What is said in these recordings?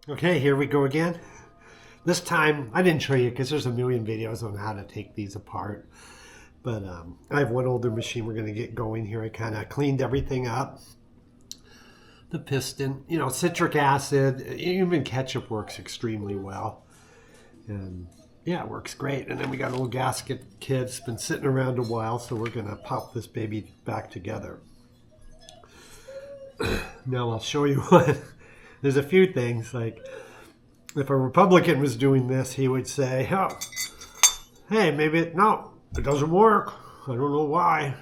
Okay, here we go again. This time, I didn't show you because there's a million videos on how to take these apart. But I have one older machine we're going to get going here. I kind of cleaned everything up. The piston, citric acid, even ketchup works extremely well. And yeah, it works great. And then we got a little gasket kit. It's been sitting around a while, so we're going to pop this baby back together. Now I'll show you what. There's a few things like if a Republican was doing this, he would say, "Oh, hey, maybe it doesn't work. I don't know why.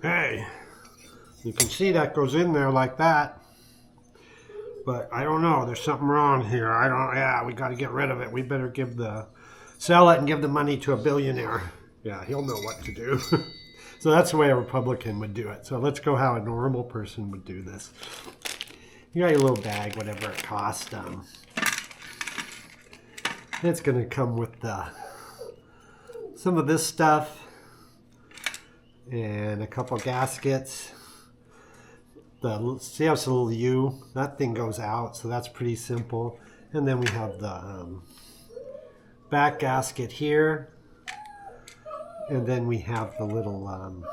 Hey, you can see that goes in there like that, but I don't know. There's something wrong here. Yeah, we got to get rid of it. We better sell it and give the money to a billionaire. Yeah, he'll know what to do." So that's the way a Republican would do it. So let's go how a normal person would do this. You got your little bag, whatever it costs. It's going to come with some of this stuff and a couple gaskets. See how it's a little U? That thing goes out, so that's pretty simple. And then we have the back gasket here. And then we have the little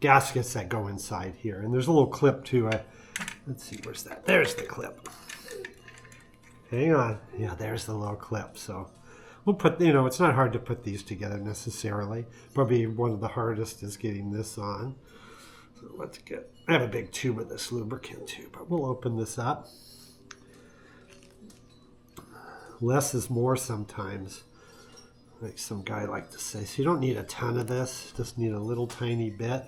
gaskets that go inside here. And there's a little clip too. Let's see, where's that? There's the clip. Hang on. Yeah, there's the little clip. So we'll put, it's not hard to put these together necessarily. Probably one of the hardest is getting this on. So I have a big tube of this lubricant too, but we'll open this up. Less is more sometimes, like some guy liked to say. So you don't need a ton of this, just need a little tiny bit.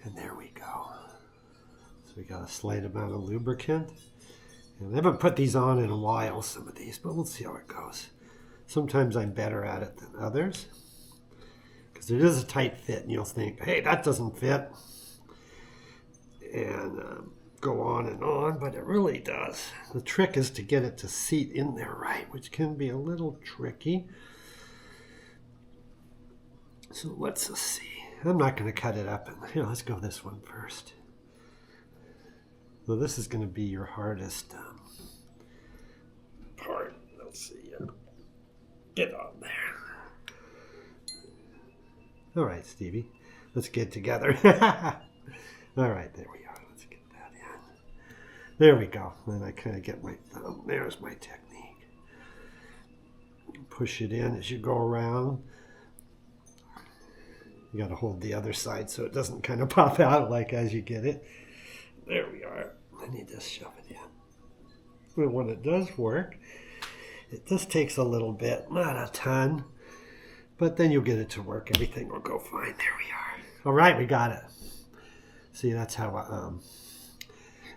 And there we go. So we got a slight amount of lubricant. And I haven't put these on in a while, some of these, but we'll see how it goes. Sometimes I'm better at it than others. Because it is a tight fit, and you'll think, hey, that doesn't fit. And go on, but it really does. The trick is to get it to seat in there right, which can be a little tricky. So let's see. I'm not going to cut it up. Let's go this one first. So this is going to be your hardest part. Let's see. Get on there. All right, Stevie. Let's get together. All right, there we are. Let's get that in. There we go. Then I kind of get my thumb. There's my technique. Push it in as you go around. You got to hold the other side so it doesn't kind of pop out like as you get it. There we are. I need to shove it in. But when it does work, it just takes a little bit, not a ton, but then you'll get it to work. Everything will go fine. There we are. All right, we got it. See, that's how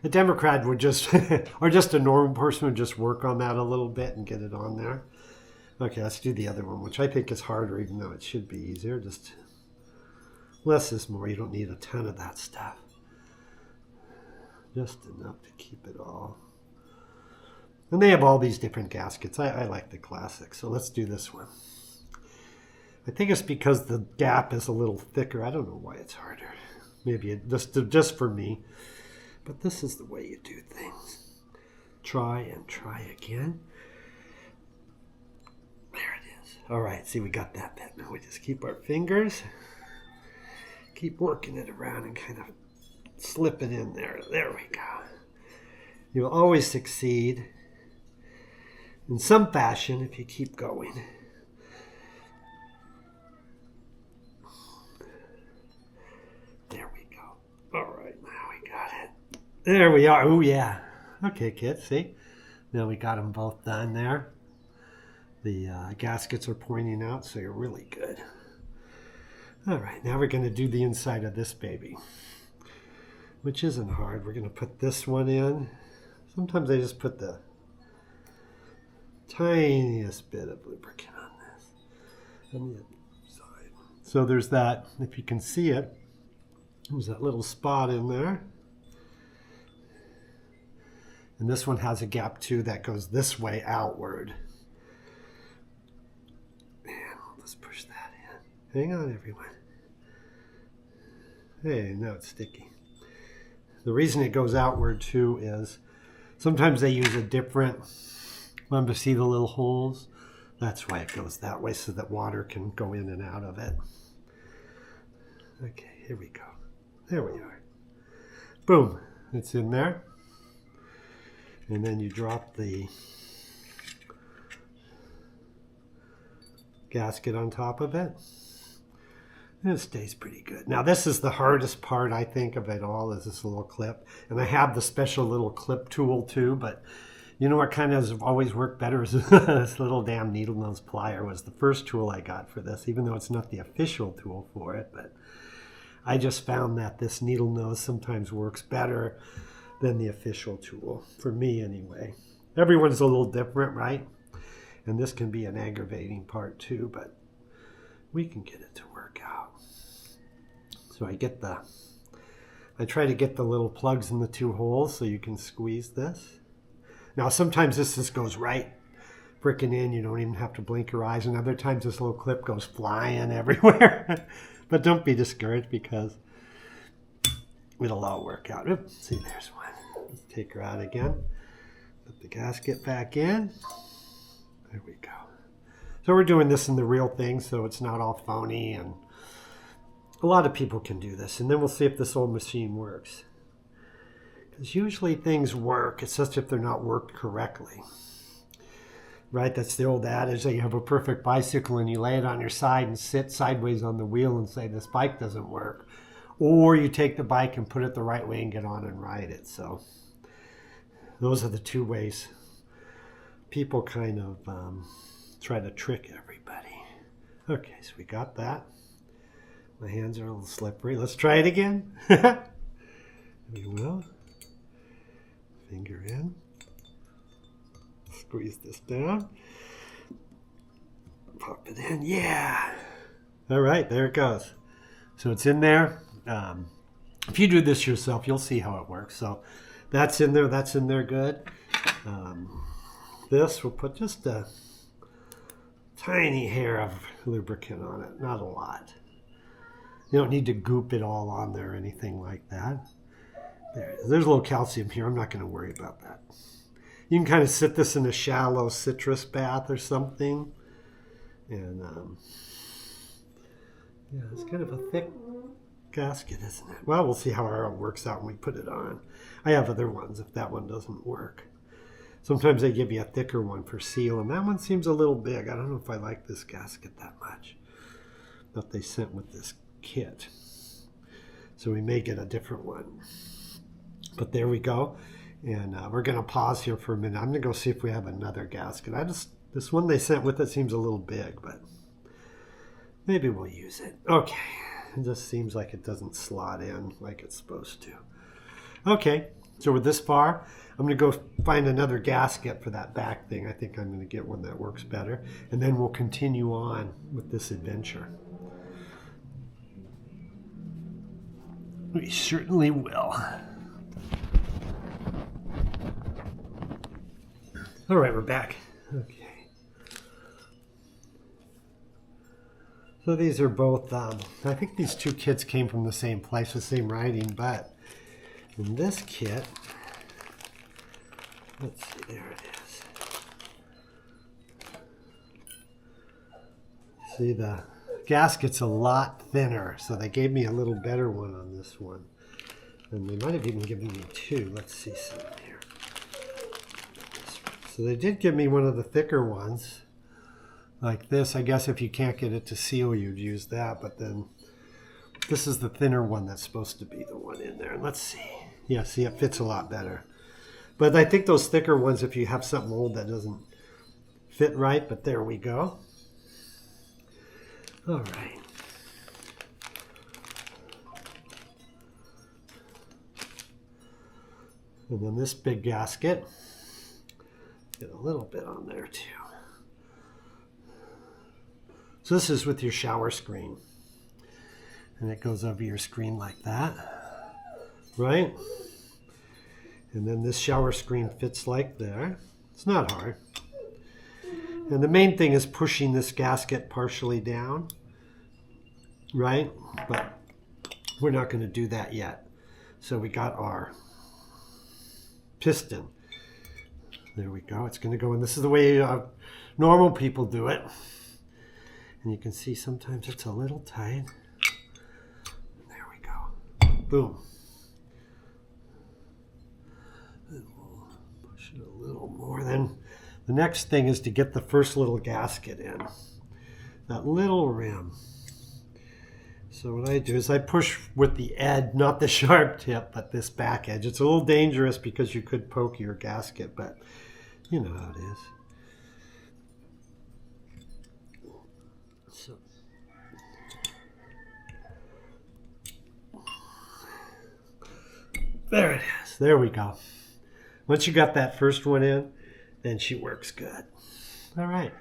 a Democrat would just, or just a normal person would just work on that a little bit and get it on there. Okay, let's do the other one, which I think is harder, even though it should be easier. Just less is more. You don't need a ton of that stuff. Just enough to keep it all. And they have all these different gaskets. I like the classic. So let's do this one. I think it's because the gap is a little thicker. I don't know why it's harder. Maybe just for me. But this is the way you do things. Try and try again. There it is. All right, see, we got that bit. Now we just keep our fingers. Keep working it around and kind of slip it in there. There we go. You'll always succeed in some fashion if you keep going. There we go. All right, now we got it. There we are. Oh, yeah. Okay, kids, see? Now we got them both done there. The gaskets are pointing out, so you're really good. All right, now we're going to do the inside of this baby, which isn't hard. We're going to put this one in. Sometimes I just put the tiniest bit of lubricant on this on the side. So there's that, if you can see it, there's that little spot in there. And this one has a gap too that goes this way outward. And let's push that in. Hang on, everyone. Hey, now it's sticky. The reason it goes outward too is sometimes they use a different one to see the little holes. That's why it goes that way, so that water can go in and out of it. Okay, here we go. There we are. Boom, it's in there. And then you drop the gasket on top of it. And it stays pretty good. Now this is the hardest part, I think, of it all, is this little clip. And I have the special little clip tool too, but you know what kind of has always worked better is this little damn needle nose plier was the first tool I got for this, even though it's not the official tool for it. But I just found that this needle nose sometimes works better than the official tool, for me anyway. Everyone's a little different, right? And this can be an aggravating part too, but we can get it to work out. So I try to get the little plugs in the two holes so you can squeeze this. Now sometimes this just goes right frickin' in, you don't even have to blink your eyes, and other times this little clip goes flying everywhere. But don't be discouraged, because it'll all work out. Oops, see, there's one. Let's take her out again. Put the gasket back in. There we go. So we're doing this in the real thing, so it's not all phony, and a lot of people can do this. And then we'll see if this old machine works. Because usually things work, it's just if they're not worked correctly. Right, that's the old adage that you have a perfect bicycle and you lay it on your side and sit sideways on the wheel and say this bike doesn't work. Or you take the bike and put it the right way and get on and ride it. So those are the two ways people kind of try to trick everybody. Okay, so we got that. My hands are a little slippery. Let's try it again. We will. Finger in. Squeeze this down. Pop it in. Yeah. All right, there it goes. So it's in there. If you do this yourself, you'll see how it works. So that's in there good. This, we'll put just a tiny hair of lubricant on it, not a lot. You don't need to goop it all on there or anything like that. There's a little calcium here. I'm not going to worry about that. You can kind of sit this in a shallow citrus bath or something. And yeah, it's kind of a thick gasket, isn't it? Well, we'll see how it works out when we put it on. I have other ones if that one doesn't work. Sometimes they give you a thicker one for seal, and that one seems a little big. I don't know if I like this gasket that much that they sent with this kit. So we may get a different one. But there we go. And we're going to pause here for a minute. I'm going to go see if we have another gasket. This one they sent with it seems a little big, but maybe we'll use it. Okay. It just seems like it doesn't slot in like it's supposed to. Okay. So we're this far. I'm going to go find another gasket for that back thing. I think I'm going to get one that works better. And then we'll continue on with this adventure. We certainly will. All right, we're back. Okay. So these are both, I think these two kits came from the same place, the same writing, but in this kit, let's see, there it is. See, the gasket's a lot thinner, so they gave me a little better one on this one. And they might have even given me two. Let's see some here. So they did give me one of the thicker ones, like this. I guess if you can't get it to seal, you'd use that. But then this is the thinner one that's supposed to be the one in there. And let's see. Yeah, see, it fits a lot better. But I think those thicker ones, if you have something old that doesn't fit right, but there we go. All right. And then this big gasket. Get a little bit on there too. So this is with your shower screen. And it goes over your screen like that. Right? And then this shower screen fits like there. It's not hard. And the main thing is pushing this gasket partially down. Right? But we're not going to do that yet. So we got our piston. There we go. It's going to go in. This is the way normal people do it. And you can see sometimes it's a little tight. There we go. Boom. And we'll push it a little more. Then the next thing is to get the first little gasket in. That little rim. So what I do is I push with the edge, not the sharp tip, but this back edge. It's a little dangerous because you could poke your gasket, but you know how it is. So there it is. There we go. Once you got that first one in, then she works good. All right.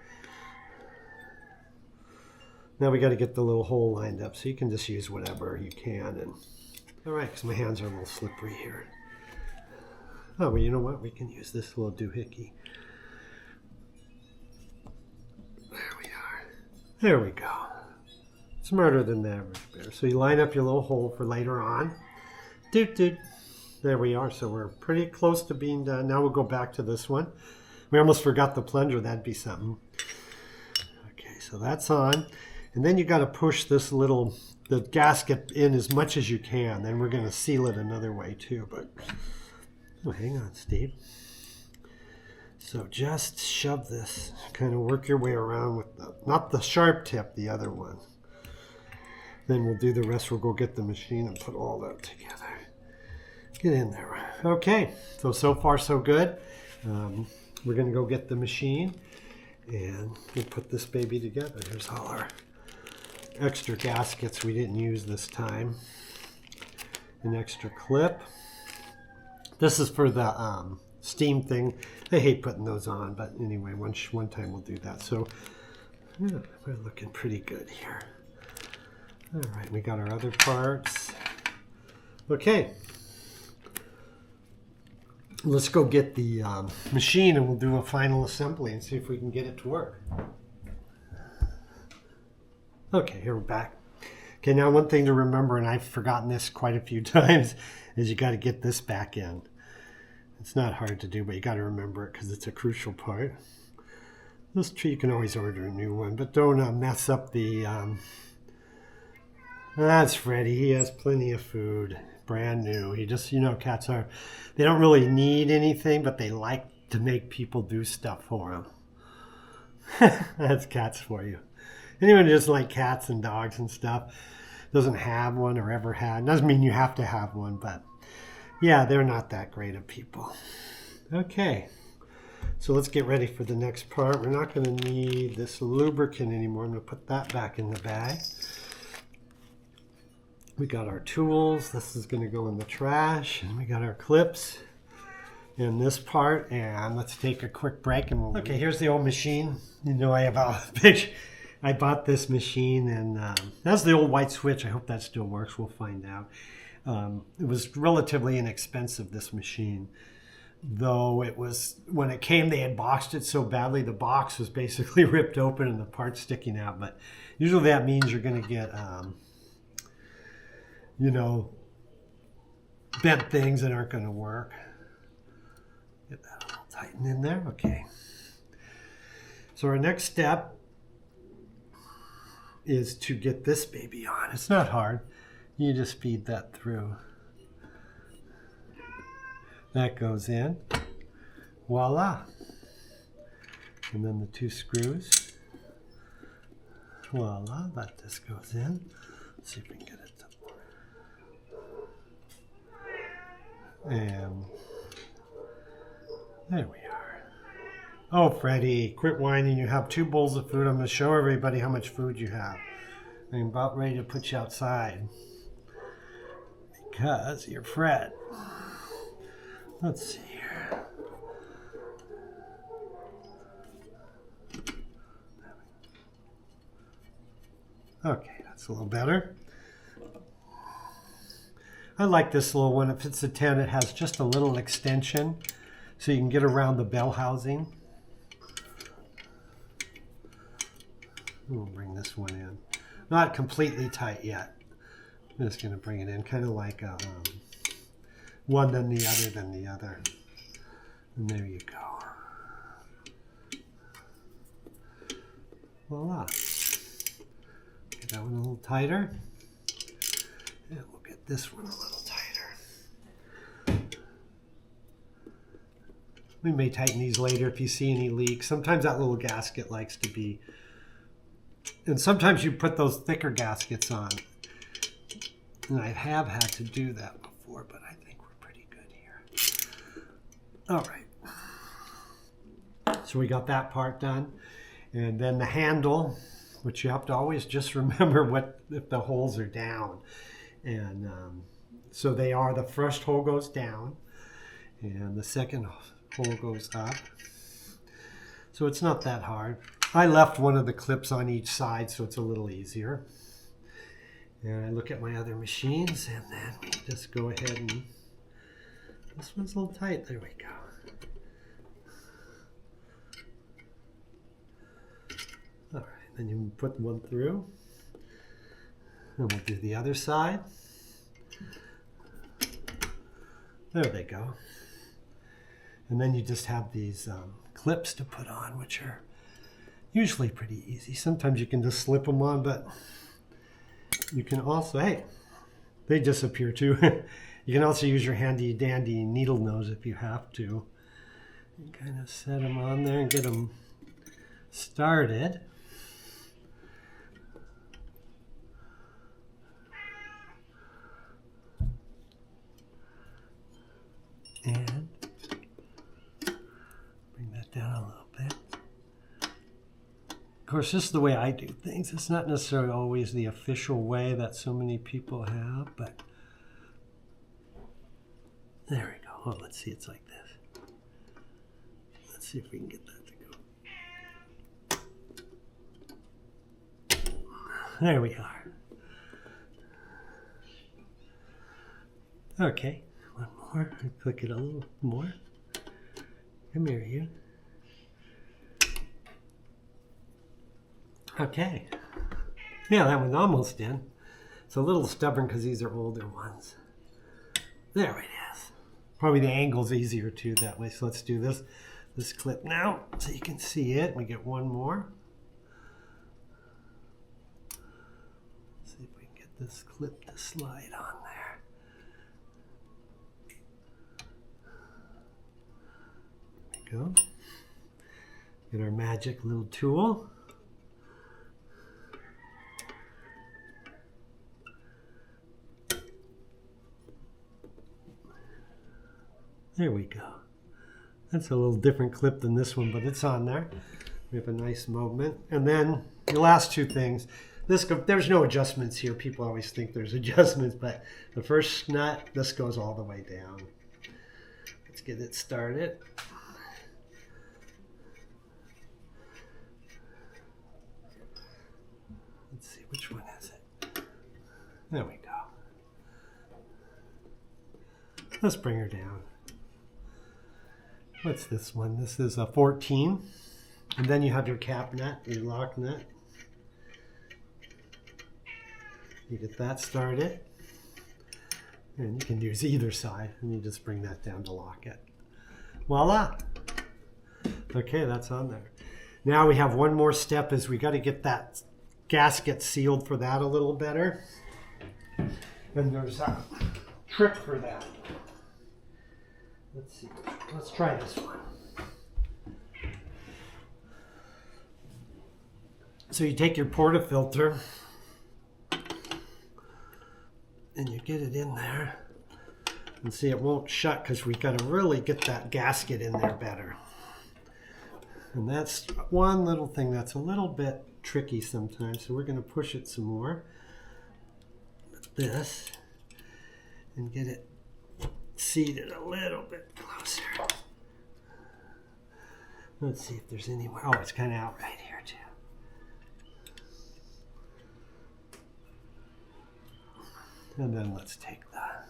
Now we got to get the little hole lined up, so you can just use whatever you can. And all right, because my hands are a little slippery here. Oh, well, you know what? We can use this little doohickey. There we are. There we go. Smarter than the average bear. So you line up your little hole for later on. Doot, doot. There we are. So we're pretty close to being done. Now we'll go back to this one. We almost forgot the plunger. That'd be something. Okay, so that's on. And then you got to push this the gasket in as much as you can. Then we're going to seal it another way too. But oh, hang on, Steve. So just shove this, kind of work your way around with not the sharp tip, the other one. Then we'll do the rest. We'll go get the machine and put all that together. Get in there. Okay, so far so good. We're going to go get the machine and we'll put this baby together. Here's all our extra gaskets we didn't use this time. An extra clip. This is for the steam thing. I hate putting those on, but anyway, one time we'll do that. So yeah, we're looking pretty good here. All right, we got our other parts. Okay. Let's go get the machine and we'll do a final assembly and see if we can get it to work. Okay, here we're back. Okay, now one thing to remember, and I've forgotten this quite a few times, is you got to get this back in. It's not hard to do, but you got to remember it because it's a crucial part. This tree, you can always order a new one, but don't mess up the... That's Freddie. He has plenty of food. Brand new. He just, cats are... They don't really need anything, but they like to make people do stuff for them. That's cats for you. Anyone who just like cats and dogs and stuff doesn't have one or ever had. Doesn't mean you have to have one, but yeah, they're not that great of people. Okay, so let's get ready for the next part. We're not going to need this lubricant anymore. I'm going to put that back in the bag. We got our tools. This is going to go in the trash. And we got our clips in this part. And let's take a quick break. And we'll... Okay, here's the old machine. I have a picture. I bought this machine, and that's the old white switch. I hope that still works. We'll find out. It was relatively inexpensive, this machine. Though it was, when it came, they had boxed it so badly, the box was basically ripped open and the parts sticking out. But usually that means you're going to get, bent things that aren't going to work. Get that all tightened in there. Okay. So our next step is to get this baby on. It's not hard. You just feed that through. That goes in. Voila. And then the two screws. Voila. That just goes in. Let's see if we can get it to... And there we are. Oh, Freddie, quit whining. You have 2 bowls of food. I'm going to show everybody how much food you have. I'm about ready to put you outside because you're Fred. Let's see here. Okay, that's a little better. I like this little one. If it's a 10, it has just a little extension so you can get around the bell housing. We'll bring this one in. Not completely tight yet. I'm just going to bring it in kind of like one then the other then the other. And there you go. Voila. Get that one a little tighter. And we'll get this one a little tighter. We may tighten these later if you see any leaks. Sometimes that little gasket likes to be, and sometimes you put those thicker gaskets on. And I have had to do that before, but I think we're pretty good here. All right. So we got that part done. And then the handle, which you have to always just remember what if the holes are down. And so they are, the first hole goes down and the second hole goes up. So it's not that hard. I left one of the clips on each side so it's a little easier. And I look at my other machines and then we just go ahead and, this one's a little tight, there we go. All right, then you put one through. And we'll do the other side. There they go. And then you just have these clips to put on, which are usually pretty easy. Sometimes you can just slip them on, but you can also, hey, they disappear too. You can also use your handy dandy needle nose if you have to. And kind of set them on there and get them started. And bring that down a little bit. Of course, this is the way I do things. It's not necessarily always the official way that so many people have, but there we go. Oh, let's see, it's like this. Let's see if we can get that to go. There we are. Okay. One more. Click it a little more. Come here, you. Okay. Yeah, that one's almost in. It's a little stubborn because these are older ones. There it is. Probably the angle's easier too that way. So let's do this clip now so you can see it. We get one more. Let's see if we can get this clip to slide on there. Go. Get our magic little tool. There we go. That's a little different clip than this one, but it's on there. We have a nice movement. And then the last two things. There's no adjustments here. People always think there's adjustments, but the first nut, this goes all the way down. Let's get it started. Let's see, which one is it? There we go. Let's bring her down. What's this one? This is a 14. And then you have your cap nut, your lock nut. You get that started. And you can use either side. And you just bring that down to lock it. Voila! Okay, that's on there. Now we have one more step is we got to get that gasket sealed for that a little better. And there's a trick for that. Let's see. Let's try this one. So you take your portafilter and you get it in there. And see, it won't shut because we got to really get that gasket in there better. And that's one little thing that's a little bit tricky sometimes. So we're going to push it some more with this and get it seated a little bit closer. Let's see if there's any more. Oh, it's kind of out right here too. And then let's take that.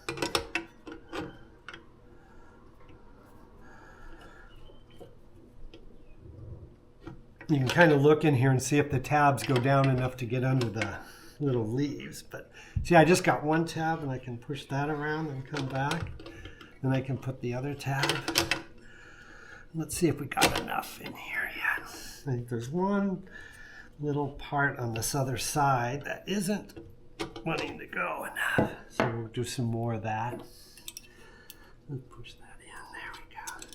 You can kind of look in here and see if the tabs go down enough to get under the little leaves. But see, I just got one tab and I can push that around and come back. Then I can put the other tab Let's see if we got enough in here yet. I think there's one little part on this other side that isn't wanting to go enough. So we'll do some more of that. Let's push that in. There we go.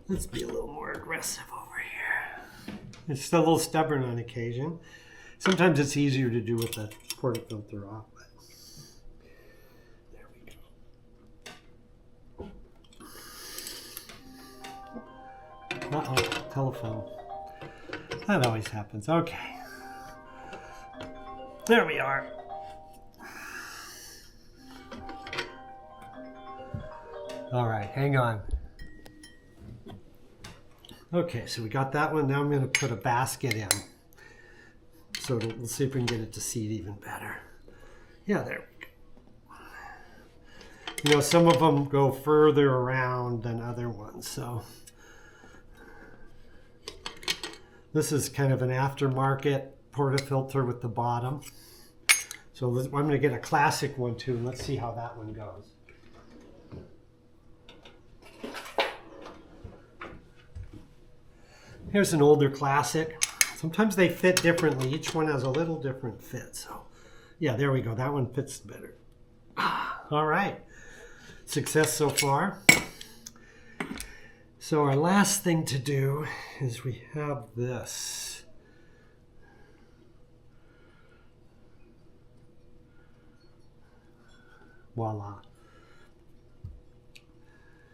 Let's be a little more aggressive over here. It's still a little stubborn on occasion. Sometimes it's easier to do with the portafilter off. But there we go. Uh-oh, telephone. That always happens. Okay. There we are. All right, hang on. Okay, so we got that one. Now I'm going to put a basket in. So we'll see if we can get it to seat even better. Yeah, there we go. You know, some of them go further around than other ones, so. This is kind of an aftermarket portafilter with the bottom. So I'm going to get a classic one too, and let's see how that one goes. Here's an older classic. Sometimes they fit differently. Each one has a little different fit. So yeah, there we go. That one fits better. All right. Success so far. So our last thing to do is we have this. Voila.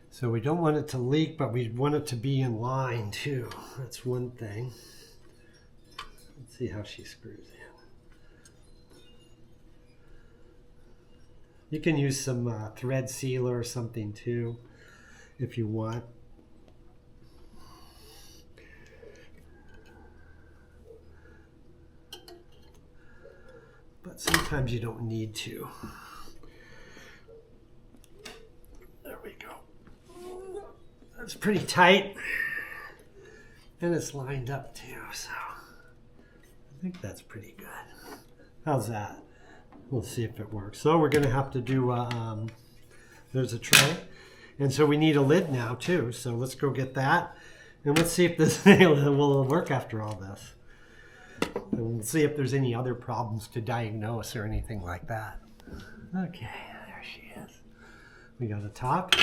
So we don't want it to leak, but we want it to be in line too. That's one thing. Let's see how she screws in. You can use some thread sealer or something too, if you want. But sometimes you don't need to. There we go. That's pretty tight. And it's lined up too, so I think that's pretty good. How's that? We'll see if it works. So we're going to have to do, there's a tray. And so we need a lid now too. So let's go get that. And let's see if this will work after all this. And we'll see if there's any other problems to diagnose or anything like that. Okay, there she is. We got a top.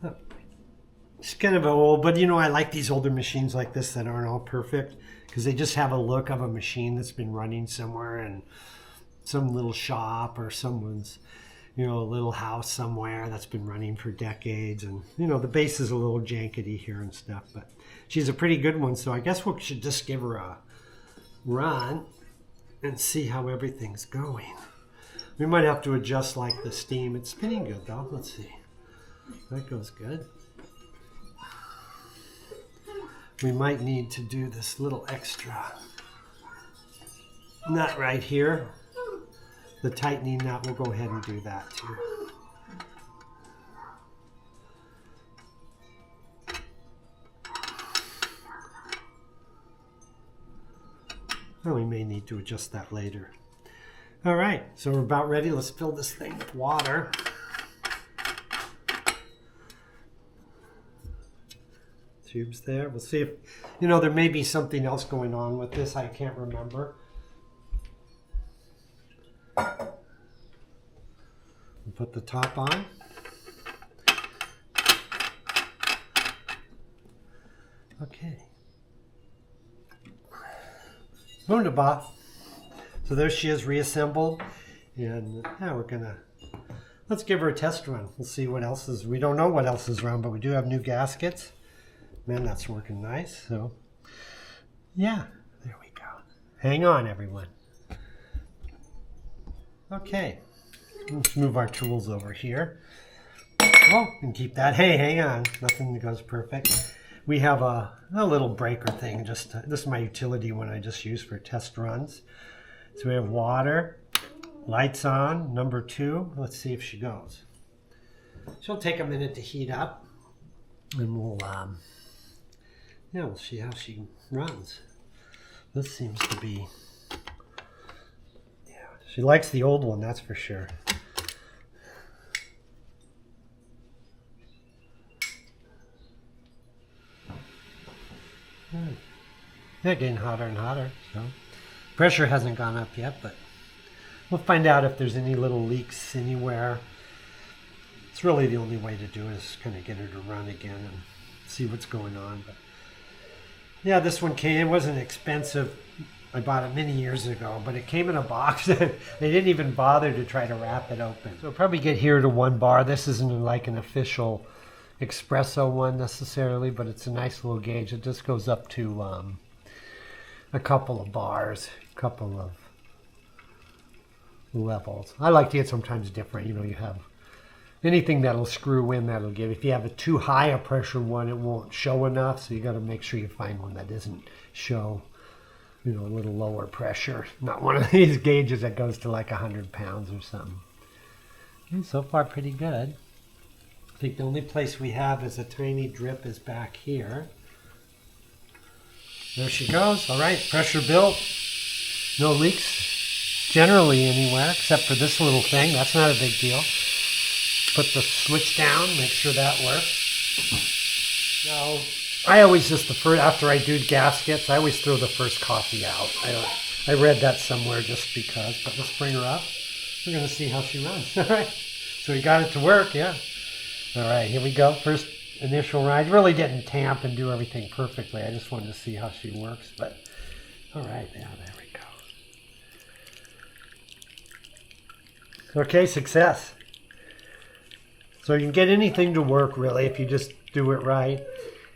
Oh, it's kind of old, but you know, I like these older machines like this that aren't all perfect because they just have a look of a machine that's been running somewhere in some little shop or someone's, you know, a little house somewhere that's been running for decades. And, you know, the base is a little jankety here and stuff, but she's a pretty good one. So I guess we should just give her a run and see how everything's going. We might have to adjust like the steam. It's spinning good though. Let's see. That goes good. We might need to do this little extra nut right here. The tightening nut, we'll go ahead and do that too. Well, we may need to adjust that later. All right, so we're about ready. Let's fill this thing with water. Tubes there. We'll see if, you know, there may be something else going on with this. I can't remember. Put the top on. Okay. Wunderbar. So there she is reassembled. And now we're gonna, let's give her a test run. We'll see what else is, we don't know what else is wrong, but we do have new gaskets. Man, that's working nice. So yeah, there we go. Hang on, everyone. Okay. Let's move our tools over here. Oh, and keep that. Hey, hang on. Nothing goes perfect. We have a little breaker thing. Just this is my utility one I just use for test runs. So we have water, lights on, number 2. Let's see if she goes. She'll take a minute to heat up, and we'll see how she runs. This seems to be. She likes the old one, that's for sure. They're getting hotter and hotter. So pressure hasn't gone up yet, but we'll find out if there's any little leaks anywhere. It's really the only way to do it is kind of get her to run again and see what's going on. But yeah, this one came. It wasn't expensive. I bought it many years ago, but it came in a box. They didn't even bother to try to wrap it open. So it'll probably get here to 1 bar. This isn't like an official Espresso one necessarily, but it's a nice little gauge. It just goes up to a couple of bars, a couple of levels. I like to get sometimes different. You know, you have anything that'll screw in, that'll give. If you have a too high a pressure one, it won't show enough. So you got to make sure you find one that doesn't show, you know, a little lower pressure. Not one of these gauges that goes to like 100 pounds or something. And so far, pretty good. I think the only place we have is a tiny drip is back here. There she goes. All right, pressure built. No leaks generally anywhere except for this little thing. That's not a big deal. Put the switch down, make sure that works. Now, I always just after I do gaskets, I always throw the first coffee out. I read that somewhere just because, but let's bring her up. We're going to see how she runs. All right, so we got it to work, yeah. All right, here we go. First initial ride. Really didn't tamp and do everything perfectly. I just wanted to see how she works, but all right, yeah, there we go. Okay, success. So you can get anything to work really if you just do it right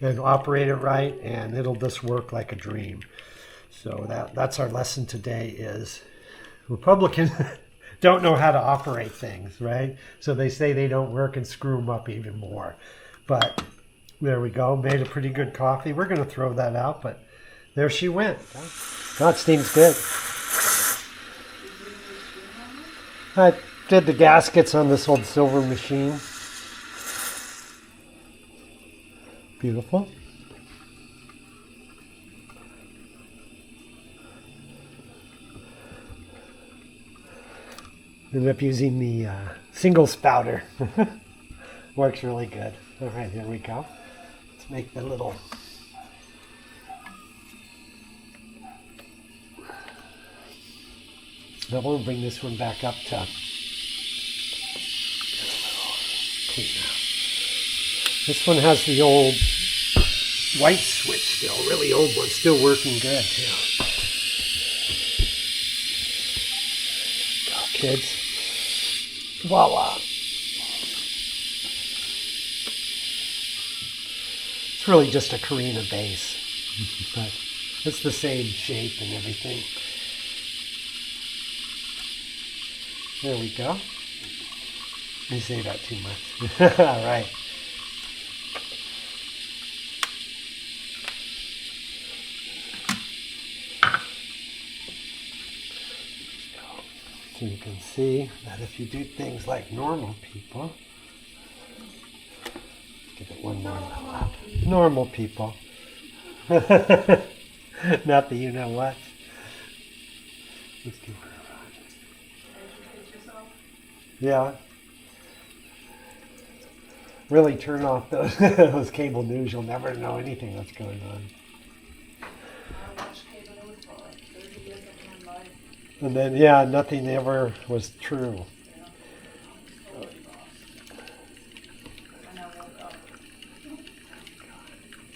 and operate it right, and it'll just work like a dream. So that's our lesson today is Republicans don't know how to operate things, right? So they say they don't work and screw them up even more. But there we go, made a pretty good coffee. We're going to throw that out, but there she went. God, steam's good. I did the gaskets on this old silver machine. Beautiful. Ended up using the single spouter. Works really good. All right, here we go. Let's make the little I won't bring this one back up to clean out. This one has the old white switch still, really old one, still working good too. Go, kids. Voila. It's really just a Carina base, but it's the same shape and everything. There we go. I say that too much. All right. So you can see that if you do things like normal people, give it one more lap. Normal people. Not that you know what. Let's give her a run. Yeah. Really turn off those, those cable news. You'll never know anything that's going on. And then, yeah, nothing ever was true.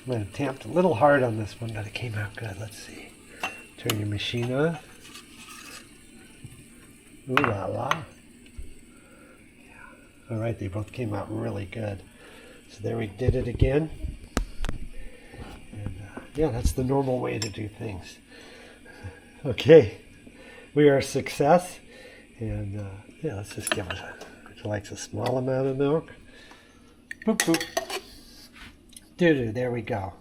I'm going to tamp a little hard on this one, but it came out good. Let's see. Turn your machine on. Ooh la la. Yeah. All right, they both came out really good. So there we did it again. And yeah, that's the normal way to do things. Okay. We are a success, and yeah, let's just give it she likes a small amount of milk. Boop, boop. Doo-doo, there we go.